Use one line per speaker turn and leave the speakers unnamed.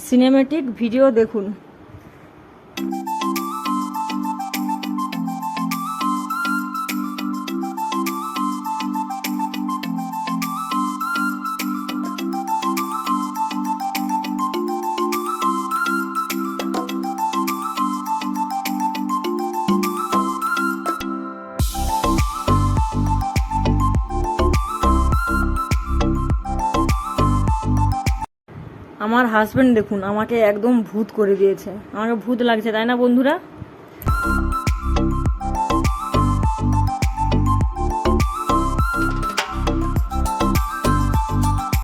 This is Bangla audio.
সিনেমেটিক ভিডিও দেখুন। আমার হাজবেন্ড দেখুন আমাকে একদম ভূত করে দিয়েছে, আমাকে ভূত লাগছে, তাই না বন্ধুরা?